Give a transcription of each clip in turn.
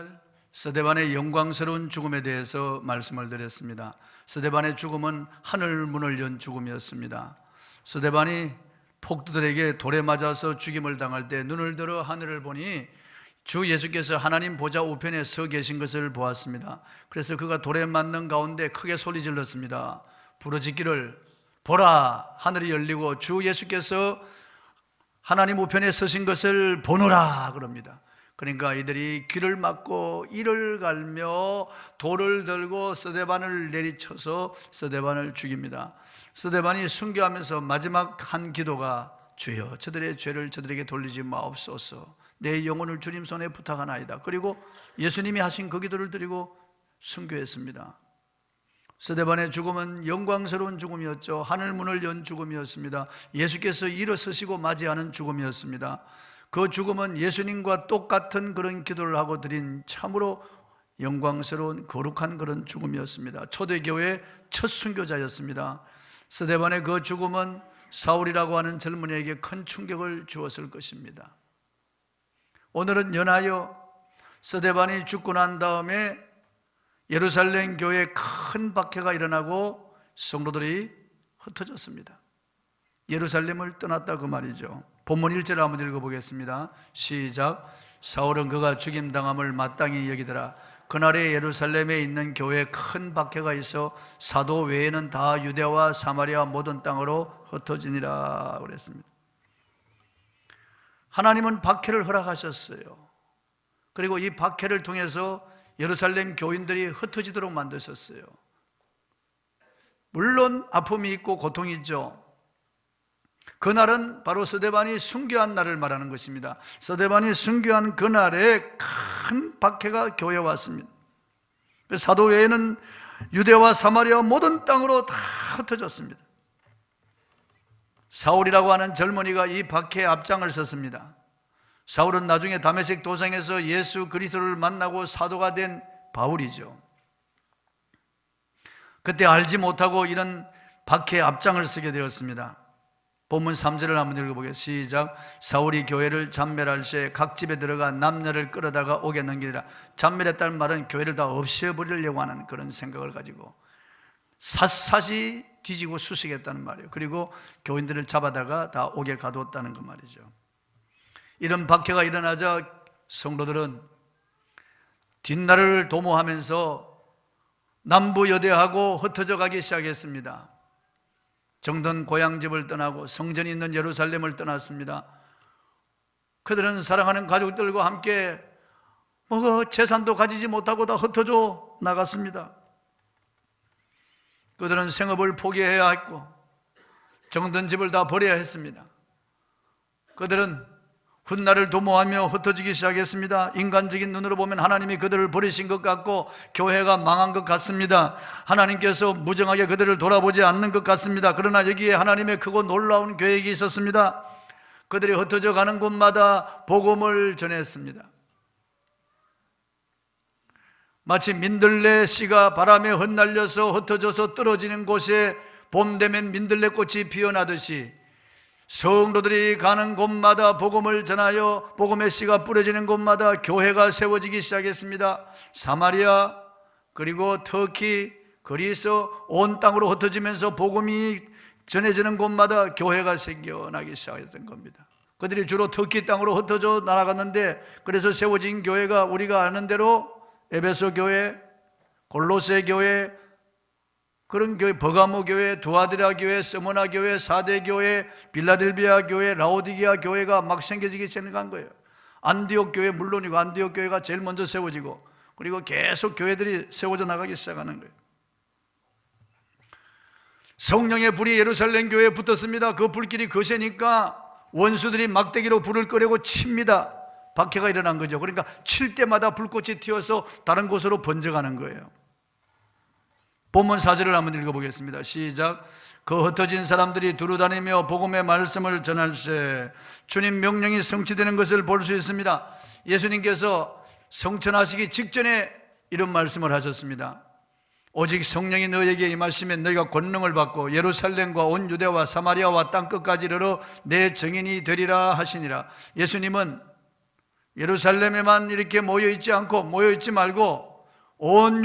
지난날 스데반의 영광스러운 죽음에 대해서 말씀을 드렸습니다. 스데반의 죽음은 하늘 문을 연 죽음이었습니다. 스데반이 폭도들에게 돌에 맞아서 죽임을 당할 때 눈을 들어 하늘을 보니 주 예수께서 하나님 보좌 우편에 서 계신 것을 보았습니다. 그래서 그가 돌에 맞는 가운데 크게 소리 질렀습니다. 부르짖기를 보라, 하늘이 열리고 주 예수께서 하나님 우편에 서신 것을 보노라 그럽니다. 그러니까 이들이 귀를 막고 이를 갈며 돌을 들고 스데반을 내리쳐서 스데반을 죽입니다. 스데반이 순교하면서 마지막 한 기도가 주여 저들의 죄를 저들에게 돌리지 마옵소서, 내 영혼을 주님 손에 부탁하나이다. 그리고 예수님이 하신 그 기도를 드리고 순교했습니다. 스데반의 죽음은 영광스러운 죽음이었죠. 하늘문을 연 죽음이었습니다. 예수께서 일어서시고 맞이하는 죽음이었습니다. 그 죽음은 예수님과 똑같은 그런 기도를 하고 드린 참으로 영광스러운 거룩한 그런 죽음이었습니다. 초대교회의 첫 순교자였습니다. 스데반의 그 죽음은 사울이라고 하는 젊은이에게 큰 충격을 주었을 것입니다. 오늘은 연하여 스데반이 죽고 난 다음에 예루살렘 교회에 큰 박해가 일어나고 성도들이 흩어졌습니다. 예루살렘을 떠났다 그 말이죠. 본문 1절을 한번 읽어보겠습니다. 시작. 사울은 그가 죽임당함을 마땅히 여기더라. 그날에 예루살렘에 있는 교회에 큰 박해가 있어 사도 외에는 다 유대와 사마리아 모든 땅으로 흩어지니라 그랬습니다. 하나님은 박해를 허락하셨어요. 그리고 이 박해를 통해서 예루살렘 교인들이 흩어지도록 만드셨어요. 물론 아픔이 있고 고통이 있죠. 그날은 바로 스데반이 순교한 날을 말하는 것입니다. 스데반이 순교한 그날에 큰 박해가 교회에 왔습니다. 사도 외에는 유대와 사마리아 모든 땅으로 다 흩어졌습니다. 사울이라고 하는 젊은이가 이 박해에 앞장을 섰습니다. 사울은 나중에 다메섹 도상에서 예수 그리스도를 만나고 사도가 된 바울이죠. 그때 알지 못하고 이런 박해에 앞장을 서게 되었습니다. 본문 3절을 한번 읽어보겠습니다. 시작. 사울이 교회를 잠멸할 시에 각 집에 들어가 남녀를 끌어다가 옥에 넘기니라. 잠멸했다는 말은 교회를 다 없애버리려고 하는 그런 생각을 가지고 샅샅이 뒤지고 수식했다는 말이에요. 그리고 교인들을 잡아다가 다 옥에 가두었다는 그 말이죠. 이런 박해가 일어나자 성도들은 뒷날을 도모하면서 남부여대하고 흩어져 가기 시작했습니다. 정든 고향집을 떠나고 성전이 있는 예루살렘을 떠났습니다. 그들은 사랑하는 가족들과 함께 재산도 가지지 못하고 다 흩어져 나갔습니다. 그들은 생업을 포기해야 했고 정든 집을 다 버려야 했습니다. 그들은 훗날을 도모하며 흩어지기 시작했습니다. 인간적인 눈으로 보면 하나님이 그들을 버리신 것 같고 교회가 망한 것 같습니다. 하나님께서 무정하게 그들을 돌아보지 않는 것 같습니다. 그러나 여기에 하나님의 크고 놀라운 계획이 있었습니다. 그들이 흩어져 가는 곳마다 복음을 전했습니다. 마치 민들레 씨가 바람에 흩날려서 흩어져서 떨어지는 곳에 봄 되면 민들레꽃이 피어나듯이 성도들이 가는 곳마다 복음을 전하여 복음의 씨가 뿌려지는 곳마다 교회가 세워지기 시작했습니다. 사마리아 그리고 터키, 그리스 온 땅으로 흩어지면서 복음이 전해지는 곳마다 교회가 생겨나기 시작했던 겁니다. 그들이 주로 터키 땅으로 흩어져 날아갔는데 그래서 세워진 교회가 우리가 아는 대로 에베소 교회, 골로새 교회, 그런 교회, 버가모 교회, 두아디라 교회, 스무나 교회, 사대 교회, 빌라델비아 교회, 라오디게아 교회가 막 생겨지기 시작한 거예요. 안디옥 교회 물론이고 안디옥 교회가 제일 먼저 세워지고 그리고 계속 교회들이 세워져 나가기 시작하는 거예요. 성령의 불이 예루살렘 교회에 붙었습니다. 그 불길이 거세니까 원수들이 막대기로 불을 끄려고 칩니다. 박해가 일어난 거죠. 그러니까 칠 때마다 불꽃이 튀어서 다른 곳으로 번져가는 거예요. 본문 4절을 한번 읽어보겠습니다. 시작. 그 흩어진 사람들이 두루다니며 복음의 말씀을 전할세 주님 명령이 성취되는 것을 볼 수 있습니다. 예수님께서 성천하시기 직전에 이런 말씀을 하셨습니다. 오직 성령이 너에게 임하시면 너희가 권능을 받고 예루살렘과 온 유대와 사마리아와 땅끝까지 이르러 내 증인이 되리라 하시니라. 예수님은 예루살렘에만 이렇게 모여있지 않고, 모여있지 말고 온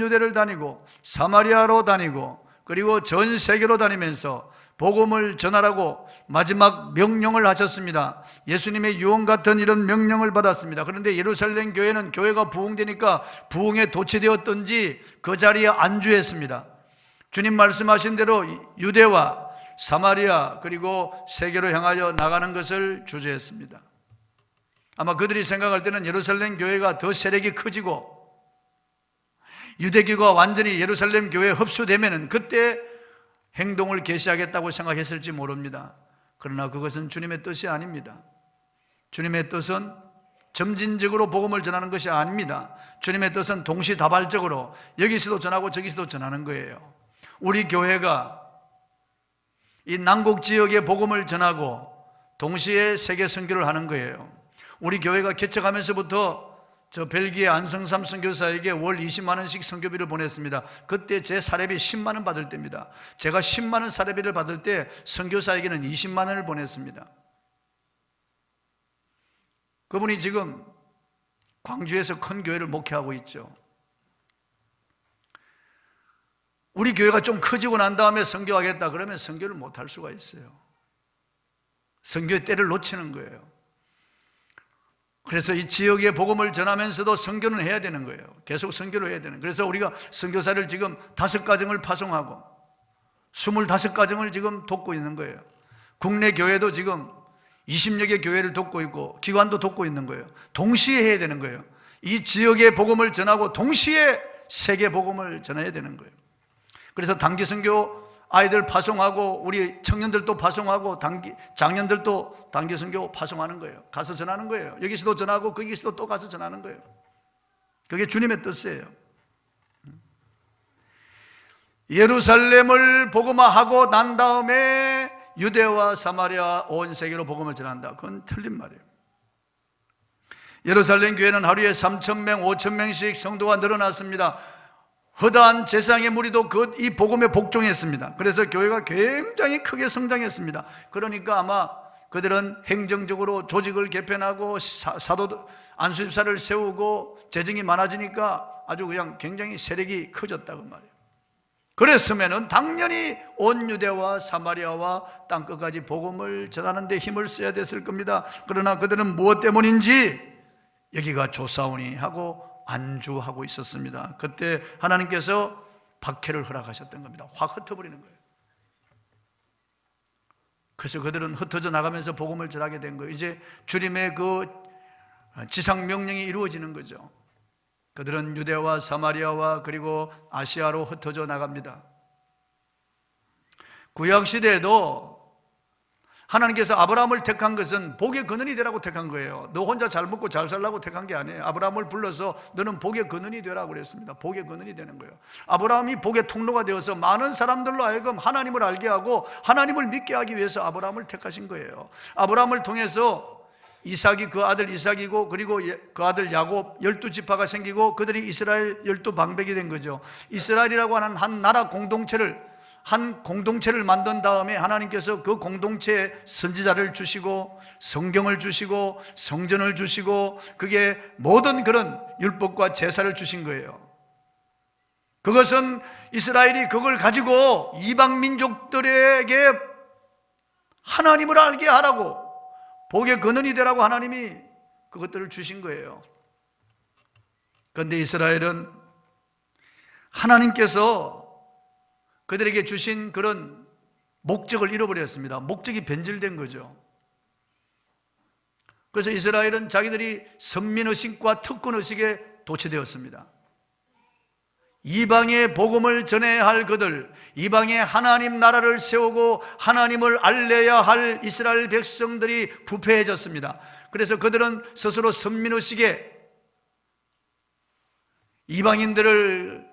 유대를 다니고 사마리아로 다니고 그리고 전 세계로 다니면서 복음을 전하라고 마지막 명령을 하셨습니다. 예수님의 유언 같은 이런 명령을 받았습니다. 그런데 예루살렘 교회는 교회가 부흥되니까 부흥에 도취되었던지 그 자리에 안주했습니다. 주님 말씀하신 대로 유대와 사마리아 그리고 세계로 향하여 나가는 것을 주저했습니다. 아마 그들이 생각할 때는 예루살렘 교회가 더 세력이 커지고 유대교가 완전히 예루살렘 교회에 흡수되면 그때 행동을 개시하겠다고 생각했을지 모릅니다. 그러나 그것은 주님의 뜻이 아닙니다. 주님의 뜻은 점진적으로 복음을 전하는 것이 아닙니다. 주님의 뜻은 동시다발적으로 여기서도 전하고 저기서도 전하는 거예요. 우리 교회가 이 남국 지역에 복음을 전하고 동시에 세계 선교를 하는 거예요. 우리 교회가 개척하면서부터 저 벨기에 안성삼 선교사에게 월 20만 원씩 선교비를 보냈습니다. 그때 제 사례비 10만 원 받을 때입니다. 제가 10만 원 사례비를 받을 때 선교사에게는 20만 원을 보냈습니다. 그분이 지금 광주에서 큰 교회를 목회하고 있죠. 우리 교회가 좀 커지고 난 다음에 선교하겠다 그러면 선교를 못할 수가 있어요. 선교의 때를 놓치는 거예요. 그래서 이 지역에 복음을 전하면서도 선교는 해야 되는 거예요. 계속 선교를 해야 되는 거예요. 그래서 우리가 선교사를 지금 5가정을 파송하고 25가정을 지금 돕고 있는 거예요. 국내 교회도 지금 20여 개 교회를 돕고 있고 기관도 돕고 있는 거예요. 동시에 해야 되는 거예요. 이 지역의 복음을 전하고 동시에 세계 복음을 전해야 되는 거예요. 그래서 단기 선교 아이들 파송하고 우리 청년들도 파송하고 장년들도 단기 선교 파송하는 거예요. 가서 전하는 거예요. 여기서도 전하고 거기서도 또 가서 전하는 거예요. 그게 주님의 뜻이에요. 예루살렘을 복음화하고 난 다음에 유대와 사마리아 온 세계로 복음을 전한다. 그건 틀린 말이에요. 예루살렘 교회는 하루에 3,000명, 5,000명씩 성도가 늘어났습니다. 허다한 제사장의 무리도 이 복음에 복종했습니다. 그래서 교회가 굉장히 크게 성장했습니다. 그러니까 아마 그들은 행정적으로 조직을 개편하고 사도 안수집사를 세우고 재정이 많아지니까 아주 그냥 굉장히 세력이 커졌다고 말이에요. 그랬으면은 당연히 온 유대와 사마리아와 땅끝까지 복음을 전하는 데 힘을 써야 됐을 겁니다. 그러나 그들은 무엇 때문인지 여기가 좋사오니 하고 안주하고 있었습니다. 그때 하나님께서 박해를 허락하셨던 겁니다. 확 흩어버리는 거예요. 그래서 그들은 흩어져 나가면서 복음을 전하게 된 거예요. 이제 주님의 그 지상 명령이 이루어지는 거죠. 그들은 유대와 사마리아와 그리고 아시아로 흩어져 나갑니다. 구약시대에도 하나님께서 아브라함을 택한 것은 복의 근원이 되라고 택한 거예요. 너 혼자 잘 먹고 잘 살라고 택한 게 아니에요. 아브라함을 불러서 너는 복의 근원이 되라고 그랬습니다. 복의 근원이 되는 거예요. 아브라함이 복의 통로가 되어서 많은 사람들로 하여금 하나님을 알게 하고 하나님을 믿게 하기 위해서 아브라함을 택하신 거예요. 아브라함을 통해서 이삭이 그 아들 이삭이고 그리고 그 아들 야곱 12지파가 생기고 그들이 이스라엘 12방백이 된 거죠. 이스라엘이라고 하는 한 나라 공동체를 만든 다음에 하나님께서 그 공동체에 선지자를 주시고 성경을 주시고 성전을 주시고 그게 모든 그런 율법과 제사를 주신 거예요. 그것은 이스라엘이 그걸 가지고 이방 민족들에게 하나님을 알게 하라고 복의 근원이 되라고 하나님이 그것들을 주신 거예요. 그런데 이스라엘은 하나님께서 그들에게 주신 그런 목적을 잃어버렸습니다. 목적이 변질된 거죠. 그래서 이스라엘은 자기들이 선민의식과 특권의식에 도취되었습니다. 이방의 복음을 전해야 할 그들, 이방의 하나님 나라를 세우고 하나님을 알려야 할 이스라엘 백성들이 부패해졌습니다. 그래서 그들은 스스로 선민의식에 이방인들을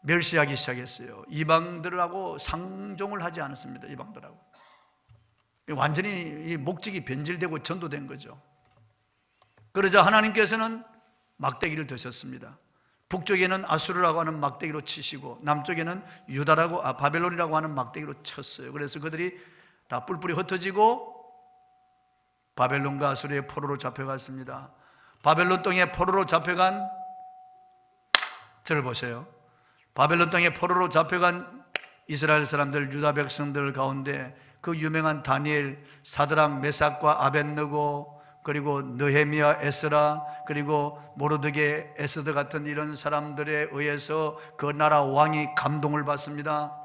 멸시하기 시작했어요. 이방들하고 상종을 하지 않았습니다. 이방들하고 완전히 이 목적이 변질되고 전도된 거죠. 그러자 하나님께서는 막대기를 드셨습니다. 북쪽에는 아수르라고 하는 막대기로 치시고 남쪽에는 바벨론이라고 하는 막대기로 쳤어요. 그래서 그들이 다 뿔뿔이 흩어지고 바벨론과 아수르의 포로로 잡혀갔습니다. 바벨론 땅에 포로로 잡혀간, 저를 보세요. 바벨론 땅에 포로로 잡혀간 이스라엘 사람들, 유다 백성들 가운데 그 유명한 다니엘, 사드락, 메삭과 아벳느고, 그리고 느헤미야, 에스라, 그리고 모르드게, 에스더 같은 이런 사람들에 의해서 그 나라 왕이 감동을 받습니다.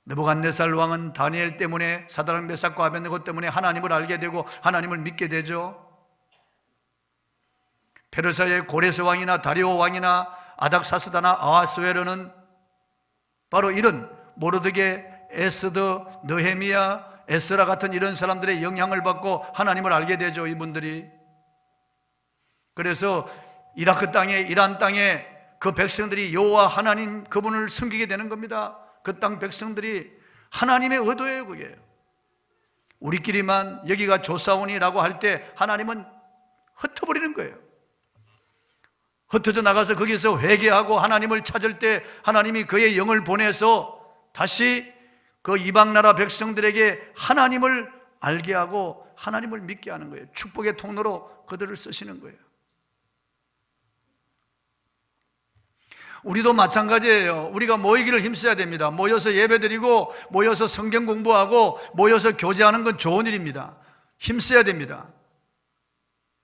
느부갓네살 왕은 다니엘 때문에, 사드락, 메삭과 아벳느고 때문에 하나님을 알게 되고 하나님을 믿게 되죠. 페르시아의 고레스 왕이나 다리오 왕이나 아닥사스다나 아하스웨르는 바로 이런 모르드게, 에스더, 느헤미야, 에스라 같은 이런 사람들의 영향을 받고 하나님을 알게 되죠, 이분들이. 그래서 이라크 땅에, 이란 땅에 그 백성들이 여호와 하나님 그분을 섬기게 되는 겁니다. 그 땅 백성들이 하나님의 의도예요. 그게 우리끼리만 여기가 좋사오니라고 할 때 하나님은 흩어버리는 거예요. 흩어져 나가서 거기서 회개하고 하나님을 찾을 때 하나님이 그의 영을 보내서 다시 그 이방 나라 백성들에게 하나님을 알게 하고 하나님을 믿게 하는 거예요. 축복의 통로로 그들을 쓰시는 거예요. 우리도 마찬가지예요. 우리가 모이기를 힘써야 됩니다. 모여서 예배드리고 모여서 성경 공부하고 모여서 교제하는 건 좋은 일입니다. 힘써야 됩니다.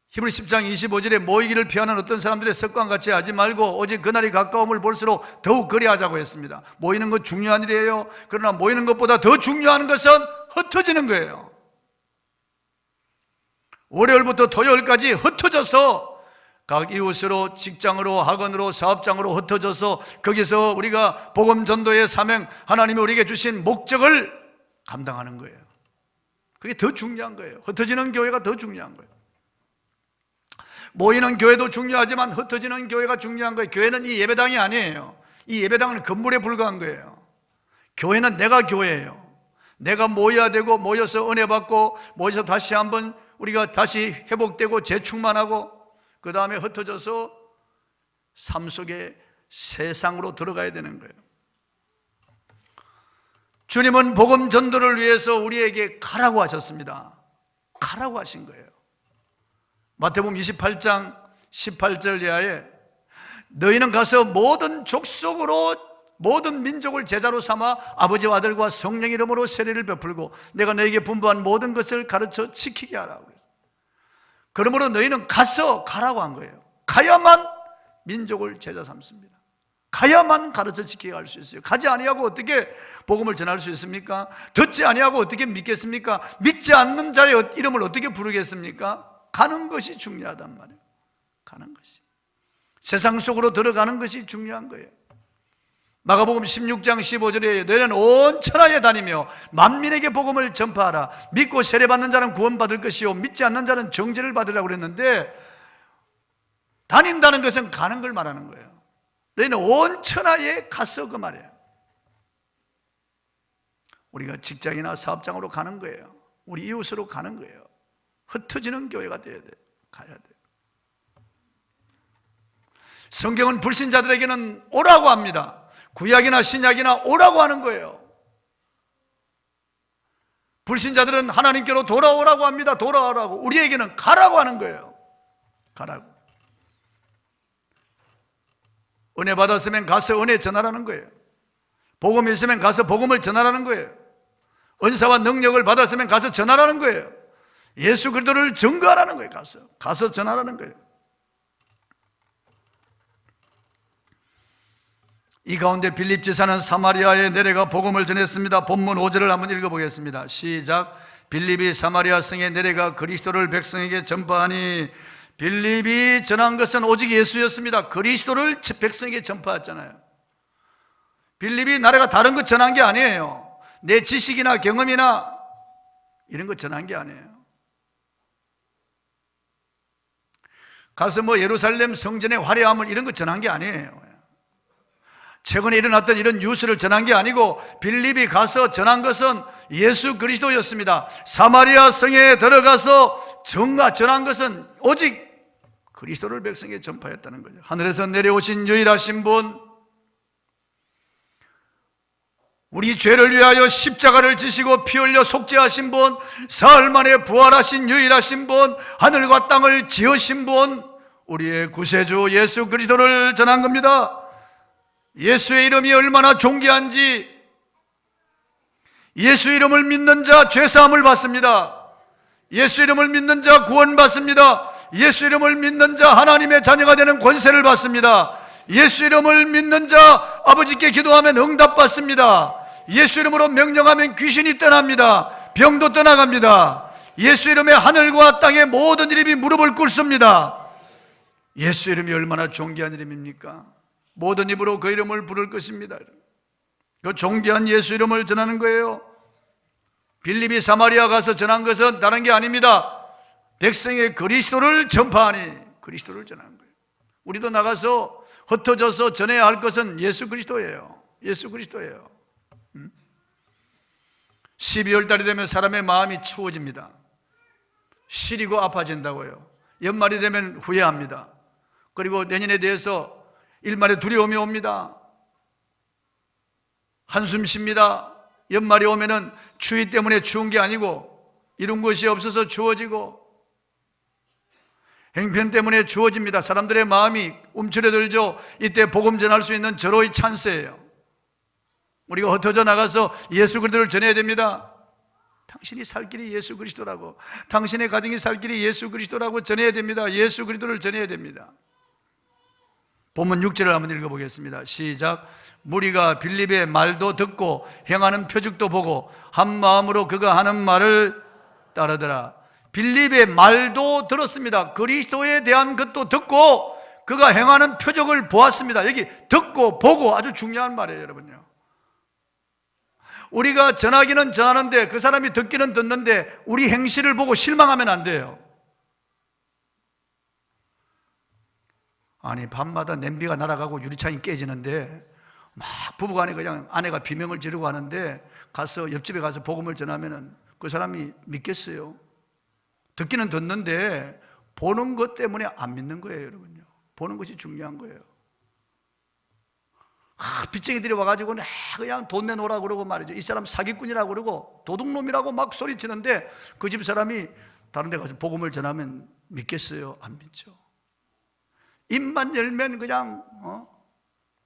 히브리 10장 25절에 모이기를 피하는 어떤 사람들의 습관같이 하지 말고 오직 그날이 가까움을 볼수록 더욱 그리하자고 했습니다. 모이는 것 중요한 일이에요. 그러나 모이는 것보다 더 중요한 것은 흩어지는 거예요. 월요일부터 토요일까지 흩어져서 각 이웃으로, 직장으로, 학원으로, 사업장으로 흩어져서 거기서 우리가 복음 전도의 사명, 하나님이 우리에게 주신 목적을 감당하는 거예요. 그게 더 중요한 거예요. 흩어지는 교회가 더 중요한 거예요. 모이는 교회도 중요하지만 흩어지는 교회가 중요한 거예요. 교회는 이 예배당이 아니에요. 이 예배당은 건물에 불과한 거예요. 교회는 내가 교회예요. 내가 모여야 되고 모여서 은혜 받고 모여서 다시 한번 우리가 다시 회복되고 재충만하고 그 다음에 흩어져서 삶 속에 세상으로 들어가야 되는 거예요. 주님은 복음 전도를 위해서 우리에게 가라고 하셨습니다. 가라고 하신 거예요. 마태복음 28장 18절 이하에 너희는 가서 모든 족속으로 모든 민족을 제자로 삼아 아버지와 아들과 성령 이름으로 세례를 베풀고 내가 너에게 분부한 모든 것을 가르쳐 지키게 하라고 그랬어요. 그러므로 너희는 가라고 한 거예요. 가야만 민족을 제자 삼습니다. 가야만 가르쳐 지키게 할 수 있어요. 가지 아니하고 어떻게 복음을 전할 수 있습니까? 듣지 아니하고 어떻게 믿겠습니까? 믿지 않는 자의 이름을 어떻게 부르겠습니까? 가는 것이 중요하단 말이에요. 가는 것이, 세상 속으로 들어가는 것이 중요한 거예요. 마가복음 16장 15절에 너희는 온 천하에 다니며 만민에게 복음을 전파하라. 믿고 세례받는 자는 구원받을 것이요 믿지 않는 자는 정죄를 받으라고 그랬는데, 다닌다는 것은 가는 걸 말하는 거예요. 너희는 온 천하에 가서, 그 말이에요. 우리가 직장이나 사업장으로 가는 거예요. 우리 이웃으로 가는 거예요. 흩어지는 교회가 되어야 돼요. 가야 돼요. 성경은 불신자들에게는 오라고 합니다. 구약이나 신약이나 오라고 하는 거예요. 불신자들은 하나님께로 돌아오라고 합니다. 돌아오라고. 우리에게는 가라고 하는 거예요. 가라고. 은혜 받았으면 가서 은혜 전하라는 거예요. 복음이 있으면 가서 복음을 전하라는 거예요. 은사와 능력을 받았으면 가서 전하라는 거예요. 예수 그리스도를 증거하라는 거예요. 가서 전하라는 거예요. 이 가운데 빌립 지사는 사마리아에 내려가 복음을 전했습니다. 본문 5절을 한번 읽어보겠습니다. 시작. 빌립이 사마리아 성에 내려가 그리스도를 백성에게 전파하니, 빌립이 전한 것은 오직 예수였습니다. 그리스도를 백성에게 전파했잖아요. 빌립이 나라가 다른 것 전한 게 아니에요. 내 지식이나 경험이나 이런 거 전한 게 아니에요. 가서 예루살렘 성전의 화려함을 이런 거 전한 게 아니에요. 최근에 일어났던 이런 뉴스를 전한 게 아니고, 빌립이 가서 전한 것은 예수 그리스도였습니다. 사마리아 성에 들어가서 전한 것은 오직 그리스도를 백성에게 전파했다는 거죠. 하늘에서 내려오신 유일하신 분, 우리 죄를 위하여 십자가를 지시고 피 흘려 속죄하신 분, 사흘 만에 부활하신 유일하신 분, 하늘과 땅을 지으신 분, 우리의 구세주 예수 그리스도를 전한 겁니다. 예수의 이름이 얼마나 존귀한지, 예수 이름을 믿는 자 죄사함을 받습니다. 예수 이름을 믿는 자 구원받습니다. 예수 이름을 믿는 자 하나님의 자녀가 되는 권세를 받습니다. 예수 이름을 믿는 자 아버지께 기도하면 응답받습니다. 예수 이름으로 명령하면 귀신이 떠납니다. 병도 떠나갑니다. 예수 이름에 하늘과 땅의 모든 이름이 무릎을 꿇습니다. 예수 이름이 얼마나 존귀한 이름입니까? 모든 입으로 그 이름을 부를 것입니다. 그 존귀한 예수 이름을 전하는 거예요. 빌립이 사마리아 가서 전한 것은 다른 게 아닙니다. 백성의 그리스도를 전파하니 그리스도를 전하는 거예요. 우리도 나가서 흩어져서 전해야 할 것은 예수 그리스도예요. 예수 그리스도예요. 12월 달이 되면 사람의 마음이 추워집니다. 시리고 아파진다고요. 연말이 되면 후회합니다. 그리고 내년에 대해서 일말의 두려움이 옵니다. 한숨 쉽니다. 연말이 오면은 추위 때문에 추운 게 아니고 이룬 것이 없어서 추워지고 행편 때문에 추워집니다. 사람들의 마음이 움츠러들죠. 이때 복음 전할 수 있는 절호의 찬스예요. 우리가 흩어져 나가서 예수 그리스도를 전해야 됩니다. 당신이 살 길이 예수 그리스도라고, 당신의 가정이 살 길이 예수 그리스도라고 전해야 됩니다. 예수 그리스도를 전해야 됩니다. 본문 6절을 한번 읽어보겠습니다. 시작. 무리가 빌립의 말도 듣고 행하는 표적도 보고 한 마음으로 그가 하는 말을 따르더라. 빌립의 말도 들었습니다. 그리스도에 대한 것도 듣고 그가 행하는 표적을 보았습니다. 여기 듣고 보고 아주 중요한 말이에요, 여러분요. 우리가 전하기는 전하는데 그 사람이 듣기는 듣는데 우리 행실을 보고 실망하면 안 돼요. 아니 밤마다 냄비가 날아가고 유리창이 깨지는데 막 부부간에 그냥 아내가 비명을 지르고 하는데 가서 옆집에 가서 복음을 전하면은 그 사람이 믿겠어요? 듣기는 듣는데 보는 것 때문에 안 믿는 거예요, 여러분요. 보는 것이 중요한 거예요. 빚쟁이들이 와가지고 그냥 돈 내놓으라고 그러고 말이죠. 이 사람 사기꾼이라고 그러고 도둑놈이라고 막 소리치는데 그 집 사람이 다른 데 가서 복음을 전하면 믿겠어요? 안 믿죠. 입만 열면 그냥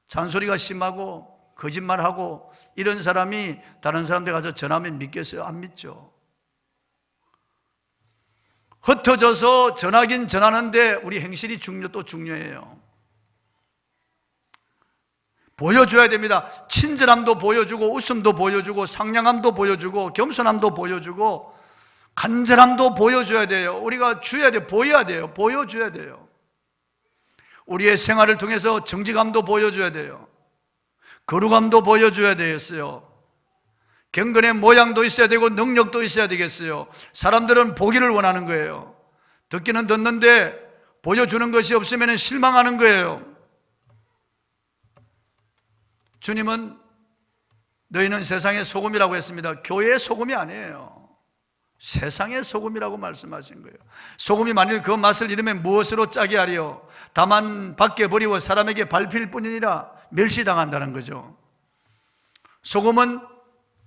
잔소리가 심하고 거짓말하고 이런 사람이 다른 사람들 가서 전하면 믿겠어요? 안 믿죠. 흩어져서 전하긴 전하는데 우리 행실이 또 중요해요. 보여줘야 됩니다. 친절함도 보여주고 웃음도 보여주고 상냥함도 보여주고 겸손함도 보여주고 간절함도 보여줘야 돼요. 우리가 줘야 돼요. 보여야 돼요. 보여줘야 돼요. 우리의 생활을 통해서 정직함도 보여줘야 돼요. 거룩함도 보여줘야 되겠어요. 경건의 모양도 있어야 되고 능력도 있어야 되겠어요. 사람들은 보기를 원하는 거예요. 듣기는 듣는데 보여주는 것이 없으면 실망하는 거예요. 주님은 너희는 세상의 소금이라고 했습니다. 교회의 소금이 아니에요. 세상의 소금이라고 말씀하신 거예요. 소금이 만일 그 맛을 잃으면 무엇으로 짜게 하리요? 다만 밖에 버리고 사람에게 밟힐 뿐이니라 멸시당한다는 거죠. 소금은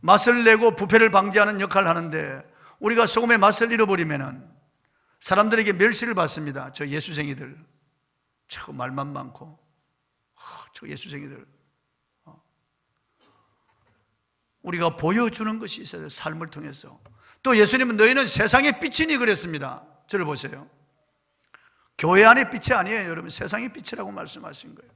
맛을 내고 부패를 방지하는 역할을 하는데 우리가 소금의 맛을 잃어버리면 사람들에게 멸시를 받습니다. 저 예수쟁이들, 저 말만 많고 저 예수쟁이들. 우리가 보여주는 것이 있어요. 삶을 통해서. 또 예수님은 너희는 세상의 빛이니 그랬습니다. 저를 보세요. 교회 안의 빛이 아니에요, 여러분. 세상의 빛이라고 말씀하신 거예요.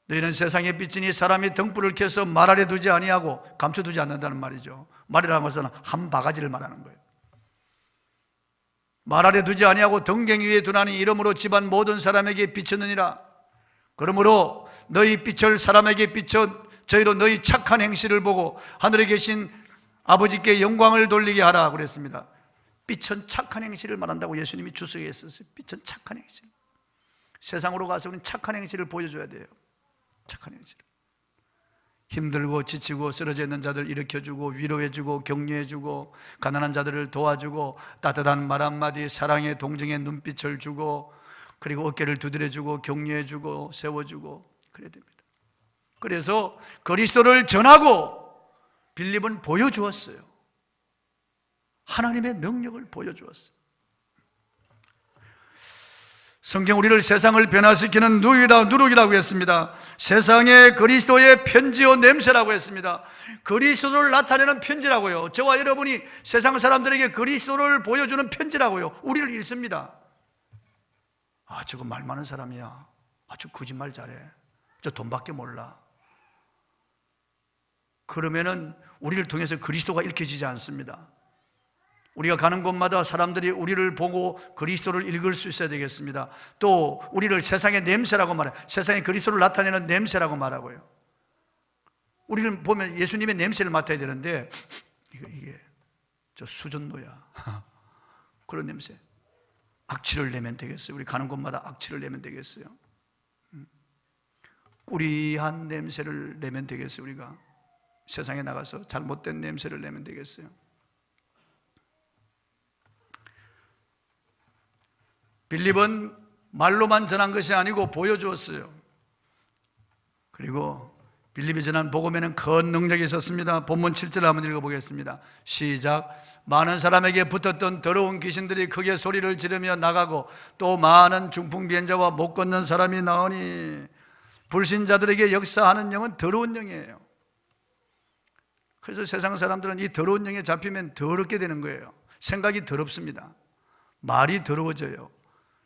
너희는 세상의 빛이니 사람이 등불을 켜서 말 아래 두지 아니하고 감춰두지 않는다는 말이죠. 말이라는 것은 한 바가지를 말하는 거예요. 말 아래 두지 아니하고 등갱 위에 두나니 이러므로 집안 모든 사람에게 비쳤느니라. 그러므로 너희 빛을 사람에게 비춰 저희로 너희 착한 행실을 보고 하늘에 계신 아버지께 영광을 돌리게 하라 그랬습니다. 빛은 착한 행실을 말한다고 예수님이 주석에 했었어요. 빛은 착한 행실. 세상으로 가서 우리는 착한 행실을 보여줘야 돼요. 착한 행실. 힘들고 지치고 쓰러져 있는 자들 일으켜주고 위로해주고 격려해주고 가난한 자들을 도와주고 따뜻한 말 한마디 사랑의 동정의 눈빛을 주고 그리고 어깨를 두드려주고 격려해주고 세워주고 그래야 됩니다. 그래서 그리스도를 전하고 빌립은 보여주었어요. 하나님의 능력을 보여주었어요. 성경 우리를 세상을 변화시키는 누룩이라고 했습니다. 세상에 그리스도의 편지요 냄새라고 했습니다. 그리스도를 나타내는 편지라고요. 저와 여러분이 세상 사람들에게 그리스도를 보여주는 편지라고요. 우리를 읽습니다. 아, 저거 말 많은 사람이야. 아, 저 거짓말 잘해. 저 돈밖에 몰라. 그러면은 우리를 통해서 그리스도가 읽혀지지 않습니다. 우리가 가는 곳마다 사람들이 우리를 보고 그리스도를 읽을 수 있어야 되겠습니다. 또 우리를 세상의 냄새라고 말해요. 세상에 그리스도를 나타내는 냄새라고 말하고요. 우리를 보면 예수님의 냄새를 맡아야 되는데 이게 저 수전노야 그런 냄새. 악취를 내면 되겠어요. 우리 가는 곳마다 악취를 내면 되겠어요. 꾸리한 냄새를 내면 되겠어요. 우리가 세상에 나가서 잘못된 냄새를 내면 되겠어요. 빌립은 말로만 전한 것이 아니고 보여주었어요. 그리고 빌립이 전한 복음에는 큰 능력이 있었습니다. 본문 7절 한번 읽어보겠습니다. 시작. 많은 사람에게 붙었던 더러운 귀신들이 크게 소리를 지르며 나가고 또 많은 중풍비행자와 못 걷는 사람이 나오니 불신자들에게 역사하는 영은 더러운 영이에요. 그래서 세상 사람들은 이 더러운 영에 잡히면 더럽게 되는 거예요. 생각이 더럽습니다. 말이 더러워져요.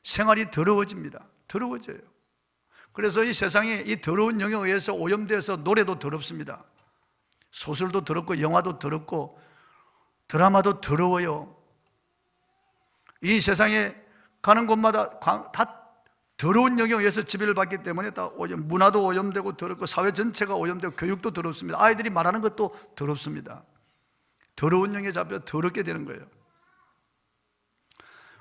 생활이 더러워집니다. 더러워져요. 그래서 이 세상이 이 더러운 영에 의해서 오염되어서 노래도 더럽습니다. 소설도 더럽고 영화도 더럽고 드라마도 더러워요. 이 세상에 가는 곳마다 다 더러운 영에 의해서 지배를 받기 때문에 다 문화도 오염되고 더럽고 사회 전체가 오염되고 교육도 더럽습니다. 아이들이 말하는 것도 더럽습니다. 더러운 영에 잡혀 더럽게 되는 거예요.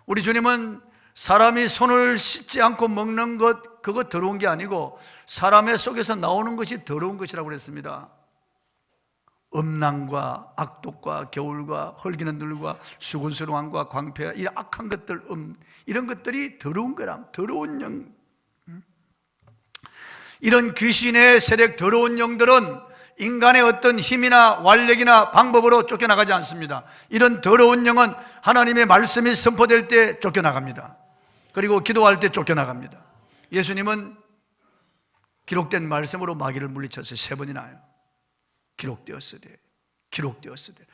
우리 주님은 사람이 손을 씻지 않고 먹는 것, 그거 더러운 게 아니고 사람의 속에서 나오는 것이 더러운 것이라고 그랬습니다. 음란과 악독과 겨울과 헐기는 눈과 수군스러움과 광폐와 이 악한 것들, 이런 것들이 더러운 거라. 더러운 영. 이런 귀신의 세력, 더러운 영들은 인간의 어떤 힘이나 완력이나 방법으로 쫓겨나가지 않습니다. 이런 더러운 영은 하나님의 말씀이 선포될 때 쫓겨나갑니다. 그리고 기도할 때 쫓겨나갑니다. 예수님은 기록된 말씀으로 마귀를 물리쳤어요. 3번이나요. 기록되었으되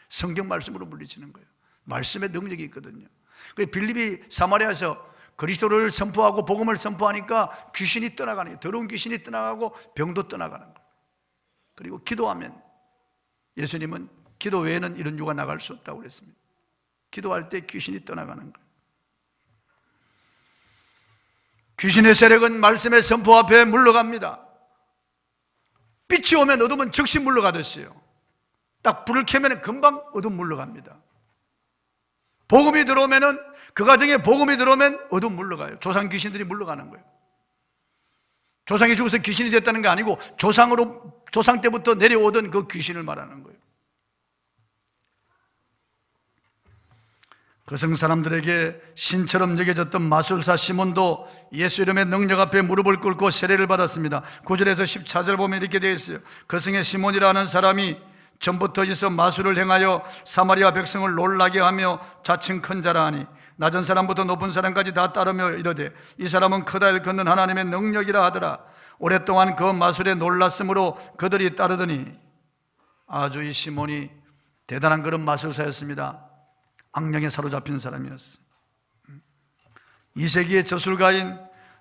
성경 말씀으로 물리치는 거예요. 말씀의 능력이 있거든요. 그래서 빌립이 사마리아에서 그리스도를 선포하고 복음을 선포하니까 귀신이 떠나가는 거예요. 더러운 귀신이 떠나가고 병도 떠나가는 거예요. 그리고 기도하면 예수님은 기도 외에는 이런 유가 나갈 수 없다고 그랬습니다. 기도할 때 귀신이 떠나가는 거예요. 귀신의 세력은 말씀의 선포 앞에 물러갑니다. 빛이 오면 어둠은 즉시 물러가듯이요. 딱 불을 켜면 금방 어둠 물러갑니다. 복음이 들어오면은 그 가정에 복음이 들어오면 어둠 물러가요. 조상 귀신들이 물러가는 거예요. 조상이 죽어서 귀신이 됐다는 게 아니고 조상 때부터 내려오던 그 귀신을 말하는 거예요. 거성 사람들에게 신처럼 여겨졌던 마술사 시몬도 예수 이름의 능력 앞에 무릎을 꿇고 세례를 받았습니다. 9절에서 14절 보면 이렇게 되어 있어요. 거성의 시몬이라는 사람이 전부터 있어 마술을 행하여 사마리아 백성을 놀라게 하며 자칭 큰 자라 하니 낮은 사람부터 높은 사람까지 다 따르며 이르되 이 사람은 크다 일 걷는 하나님의 능력이라 하더라. 오랫동안 그 마술에 놀랐으므로 그들이 따르더니 아주 이 시몬이 대단한 그런 마술사였습니다. 악령에 사로잡힌 사람이었어요. 2세기의 저술가인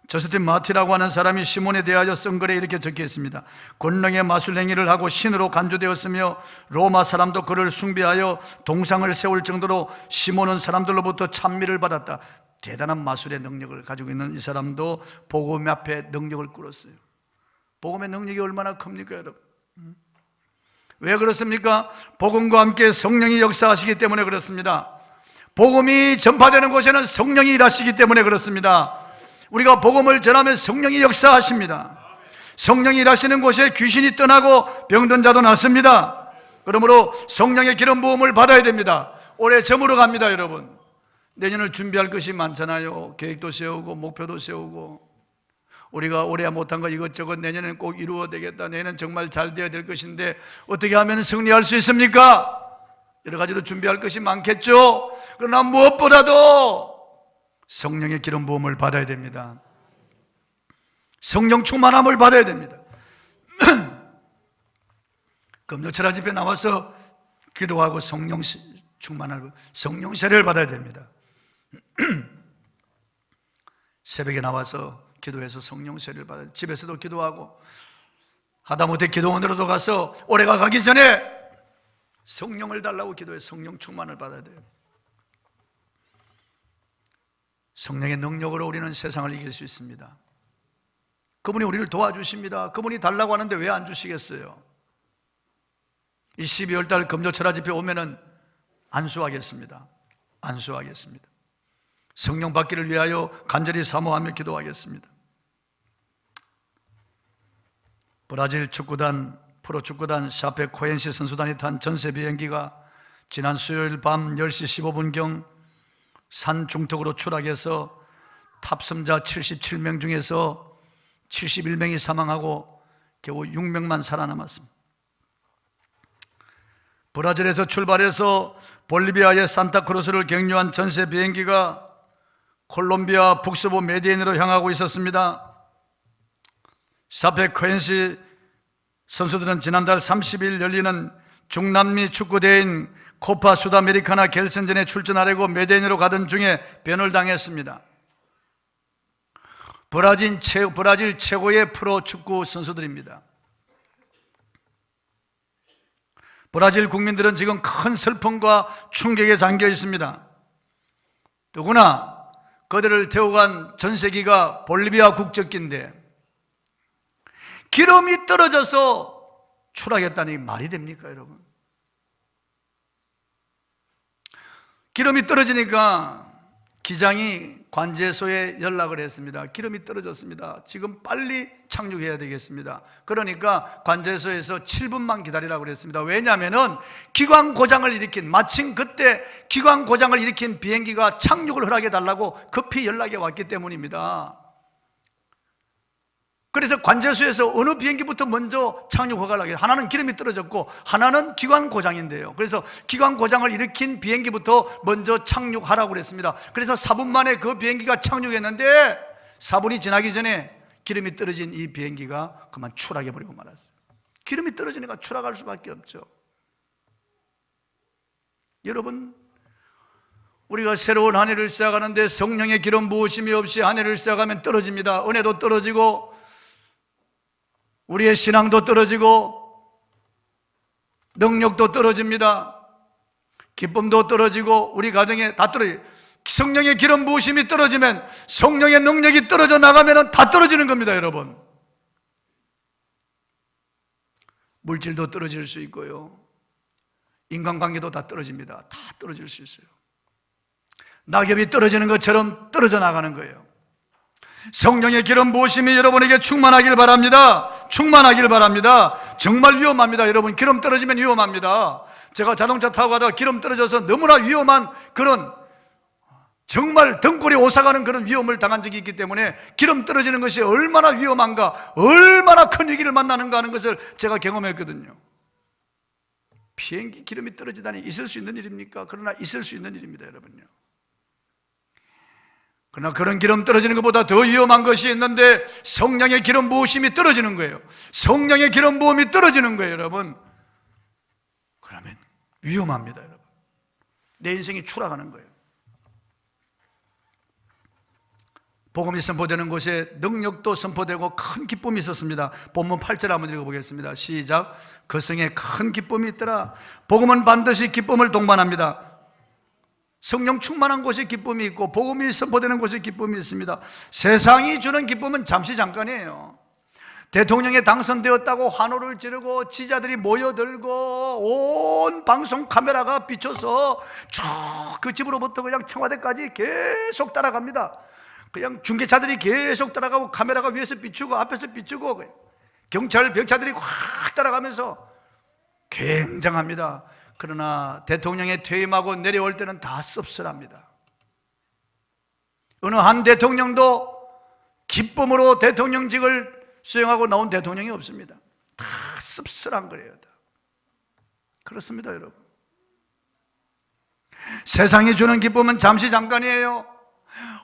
저스틴 마티라고 하는 사람이 시몬에 대하여 쓴 글에 이렇게 적혀 있습니다. 권능의 마술 행위를 하고 신으로 간주되었으며 로마 사람도 그를 숭배하여 동상을 세울 정도로 시몬은 사람들로부터 찬미를 받았다. 대단한 마술의 능력을 가지고 있는 이 사람도 복음 앞에 능력을 꿇었어요. 복음의 능력이 얼마나 큽니까, 여러분? 왜 그렇습니까? 복음과 함께 성령이 역사하시기 때문에 그렇습니다. 복음이 전파되는 곳에는 성령이 일하시기 때문에 그렇습니다. 우리가 복음을 전하면 성령이 역사하십니다. 성령이 일하시는 곳에 귀신이 떠나고 병든 자도 낫습니다. 그러므로 성령의 기름 부음을 받아야 됩니다. 올해 저물어 갑니다, 여러분. 내년을 준비할 것이 많잖아요. 계획도 세우고 목표도 세우고 우리가 올해 못한 거 이것저것 내년에는 꼭 이루어야 되겠다, 내년은 정말 잘 되어야 될 것인데 어떻게 하면 승리할 수 있습니까? 여러 가지로 준비할 것이 많겠죠. 그러나 무엇보다도 성령의 기름 부음을 받아야 됩니다. 성령 충만함을 받아야 됩니다. 금요철야 집회 나와서 기도하고 성령 충만함을, 성령 세례를 받아야 됩니다. 새벽에 나와서 기도해서 성령 세례를 받아야 돼요. 집에서도 기도하고 하다못해 기도원으로도 가서 올해가 가기 전에 성령을 달라고 기도해 성령 충만을 받아야 돼요. 성령의 능력으로 우리는 세상을 이길 수 있습니다. 그분이 우리를 도와주십니다. 그분이 달라고 하는데 왜 안 주시겠어요? 이 12월 달 금요철야 집회 오면은 안수하겠습니다. 안수하겠습니다. 성령 받기를 위하여 간절히 사모하며 기도하겠습니다. 브라질 축구단, 프로축구단 샤페 코엔시 선수단이 탄 전세 비행기가 지난 수요일 밤 10시 15분경 산 중턱으로 추락해서 탑승자 77명 중에서 71명이 사망하고 겨우 6명만 살아남았습니다. 브라질에서 출발해서 볼리비아의 산타크루스를 경유한 전세 비행기가 콜롬비아 북서부 메디인으로 향하고 있었습니다. 샤페 코엔시 선수들은 지난달 30일 열리는 중남미 축구대회인 코파 수다메리카나 결승전에 출전하려고 메디인으로 가던 중에 변을 당했습니다. 브라질 최고의 프로 축구 선수들입니다. 브라질 국민들은 지금 큰 슬픔과 충격에 잠겨 있습니다. 더구나 그들을 태워간 전세기가 볼리비아 국적기인데 기름이 떨어져서 추락했다니 말이 됩니까, 여러분? 기름이 떨어지니까 기장이 관제소에 연락을 했습니다. 기름이 떨어졌습니다. 지금 빨리 착륙해야 되겠습니다. 그러니까 관제소에서 7분만 기다리라고 그랬습니다. 왜냐하면 기관 고장을 일으킨, 마침 그때 기관 고장을 일으킨 비행기가 착륙을 허락해 달라고 급히 연락이 왔기 때문입니다. 그래서 관제소에서 어느 비행기부터 먼저 착륙 허가를 하게, 하나는 기름이 떨어졌고 하나는 기관 고장인데요. 그래서 기관 고장을 일으킨 비행기부터 먼저 착륙하라고 그랬습니다. 그래서 4분 만에 그 비행기가 착륙했는데 4분이 지나기 전에 기름이 떨어진 이 비행기가 그만 추락해버리고 말았어요. 기름이 떨어지니까 추락할 수밖에 없죠. 여러분, 우리가 새로운 한 해를 시작하는데 성령의 기름 부으심이 없이 한 해를 시작하면 떨어집니다. 은혜도 떨어지고 우리의 신앙도 떨어지고 능력도 떨어집니다. 기쁨도 떨어지고 우리 가정에 다 떨어져요. 성령의 기름 부으심이 떨어지면, 성령의 능력이 떨어져 나가면 다 떨어지는 겁니다, 여러분. 물질도 떨어질 수 있고요, 인간관계도 다 떨어집니다. 다 떨어질 수 있어요. 낙엽이 떨어지는 것처럼 떨어져 나가는 거예요. 성령의 기름 부으심이 여러분에게 충만하길 바랍니다. 충만하길 바랍니다. 정말 위험합니다, 여러분. 기름 떨어지면 위험합니다. 제가 자동차 타고 가다가 기름 떨어져서 너무나 위험한 그런, 정말 등골이 오사가는 그런 위험을 당한 적이 있기 때문에 기름 떨어지는 것이 얼마나 위험한가, 얼마나 큰 위기를 만나는가 하는 것을 제가 경험했거든요. 비행기 기름이 떨어지다니 있을 수 있는 일입니까? 그러나 있을 수 있는 일입니다, 여러분요. 그러나 그런 기름 떨어지는 것보다 더 위험한 것이 있는데 성령의 기름 부으심이 떨어지는 거예요. 성령의 기름 부음이 떨어지는 거예요, 여러분. 그러면 위험합니다, 여러분. 내 인생이 추락하는 거예요. 복음이 선포되는 곳에 능력도 선포되고 큰 기쁨이 있었습니다. 본문 8절 한번 읽어보겠습니다. 시작. 그 성에 큰 기쁨이 있더라. 복음은 반드시 기쁨을 동반합니다. 성령 충만한 곳에 기쁨이 있고 복음이 선포되는 곳에 기쁨이 있습니다. 세상이 주는 기쁨은 잠시 잠깐이에요. 대통령에 당선되었다고 환호를 지르고 지자들이 모여들고 온 방송 카메라가 비춰서 쭉 그 집으로부터 그냥 청와대까지 계속 따라갑니다. 그냥 중계차들이 계속 따라가고 카메라가 위에서 비추고 앞에서 비추고 경찰, 병차들이 확 따라가면서 굉장합니다. 그러나 대통령이 퇴임하고 내려올 때는 다 씁쓸합니다. 어느 한 대통령도 기쁨으로 대통령직을 수행하고 나온 대통령이 없습니다. 다 씁쓸한 거예요. 다. 그렇습니다, 여러분. 세상이 주는 기쁨은 잠시 잠깐이에요.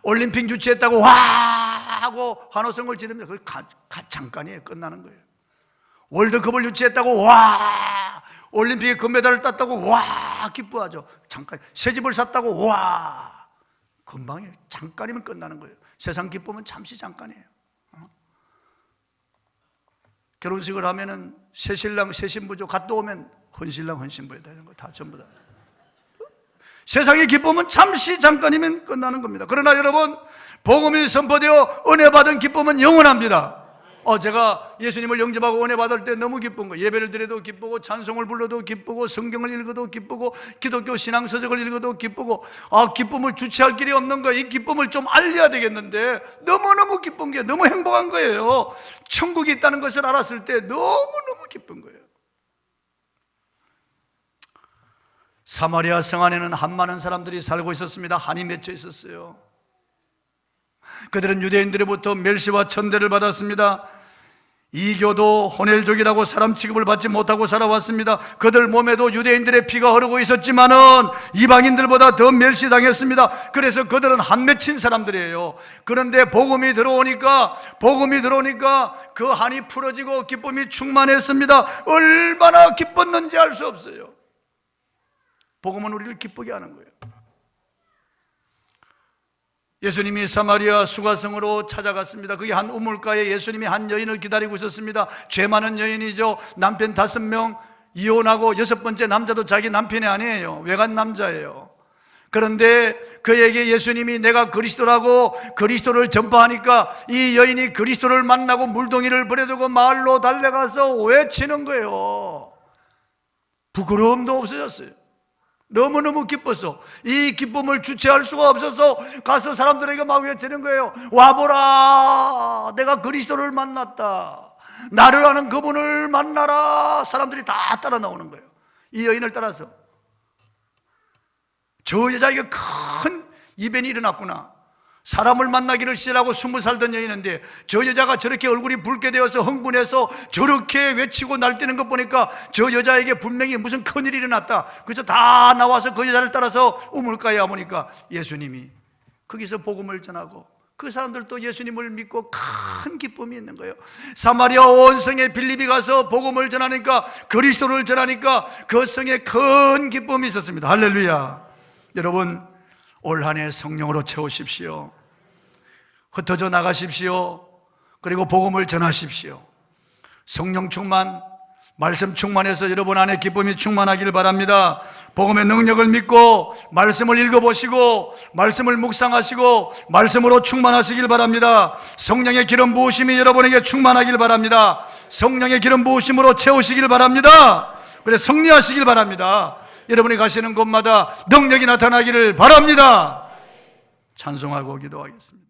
올림픽 유치했다고 와 하고 환호성을 지릅니다. 그게 잠깐이에요. 끝나는 거예요. 월드컵을 유치했다고 와, 올림픽에 금메달을 땄다고 와 기뻐하죠. 잠깐. 새집을 샀다고 와, 금방이에요. 잠깐이면 끝나는 거예요. 세상 기쁨은 잠시 잠깐이에요. 결혼식을 하면은 새신랑 새신부죠. 갔다 오면 헌신랑 헌신부에다 이런 거 다 전부 다. 세상의 기쁨은 잠시 잠깐이면 끝나는 겁니다. 그러나 여러분, 복음이 선포되어 은혜 받은 기쁨은 영원합니다. 제가 예수님을 영접하고 은혜 받을 때 너무 기쁜 거예요. 예배를 드려도 기쁘고, 찬송을 불러도 기쁘고, 성경을 읽어도 기쁘고, 기독교 신앙 서적을 읽어도 기쁘고, 기쁨을 주체할 길이 없는 거예요. 이 기쁨을 좀 알려야 되겠는데 너무너무 기쁜 게, 너무 행복한 거예요. 천국이 있다는 것을 알았을 때 너무너무 기쁜 거예요. 사마리아 성 안에는 한 많은 사람들이 살고 있었습니다. 한이 맺혀 있었어요. 그들은 유대인들로부터 멸시와 천대를 받았습니다. 이교도 호넬족이라고 사람 취급을 받지 못하고 살아왔습니다. 그들 몸에도 유대인들의 피가 흐르고 있었지만은 이방인들보다 더 멸시당했습니다. 그래서 그들은 한 맺힌 사람들이에요. 그런데 복음이 들어오니까 그 한이 풀어지고 기쁨이 충만했습니다. 얼마나 기뻤는지 알 수 없어요. 복음은 우리를 기쁘게 하는 거예요. 예수님이 사마리아 수가성으로 찾아갔습니다. 그게 한 우물가에 예수님이 한 여인을 기다리고 있었습니다. 죄 많은 여인이죠. 남편 5명 이혼하고 6번째 남자도 자기 남편이 아니에요. 외간 남자예요. 그런데 그에게 예수님이 내가 그리스도라고 그리스도를 전파하니까 이 여인이 그리스도를 만나고 물동이를 버려두고 마을로 달려가서 외치는 거예요. 부끄러움도 없어졌어요. 너무너무 기뻤어. 이 기쁨을 주체할 수가 없어서 가서 사람들에게 막 외치는 거예요. 와보라, 내가 그리스도를 만났다. 나를 아는 그분을 만나라. 사람들이 다 따라 나오는 거예요. 이 여인을 따라서. 저 여자에게 큰 이변이 일어났구나. 사람을 만나기를 싫어하고 20살 된 여인인데 저 여자가 저렇게 얼굴이 붉게 되어서 흥분해서 저렇게 외치고 날뛰는 것 보니까 저 여자에게 분명히 무슨 큰일이 일어났다. 그래서 다 나와서 그 여자를 따라서 우물가에 와보니까 예수님이 거기서 복음을 전하고 그 사람들도 예수님을 믿고 큰 기쁨이 있는 거예요. 사마리아 온 성에 빌립이 가서 복음을 전하니까, 그리스도를 전하니까 그 성에 큰 기쁨이 있었습니다. 할렐루야. 여러분, 올 한 해 성령으로 채우십시오. 흩어져 나가십시오. 그리고 복음을 전하십시오. 성령 충만, 말씀 충만해서 여러분 안에 기쁨이 충만하길 바랍니다. 복음의 능력을 믿고 말씀을 읽어보시고 말씀을 묵상하시고 말씀으로 충만하시길 바랍니다. 성령의 기름 부으심이 여러분에게 충만하길 바랍니다. 성령의 기름 부으심으로 채우시길 바랍니다. 그래서 승리하시길 바랍니다. 여러분이 가시는 곳마다 능력이 나타나기를 바랍니다. 찬송하고 기도하겠습니다.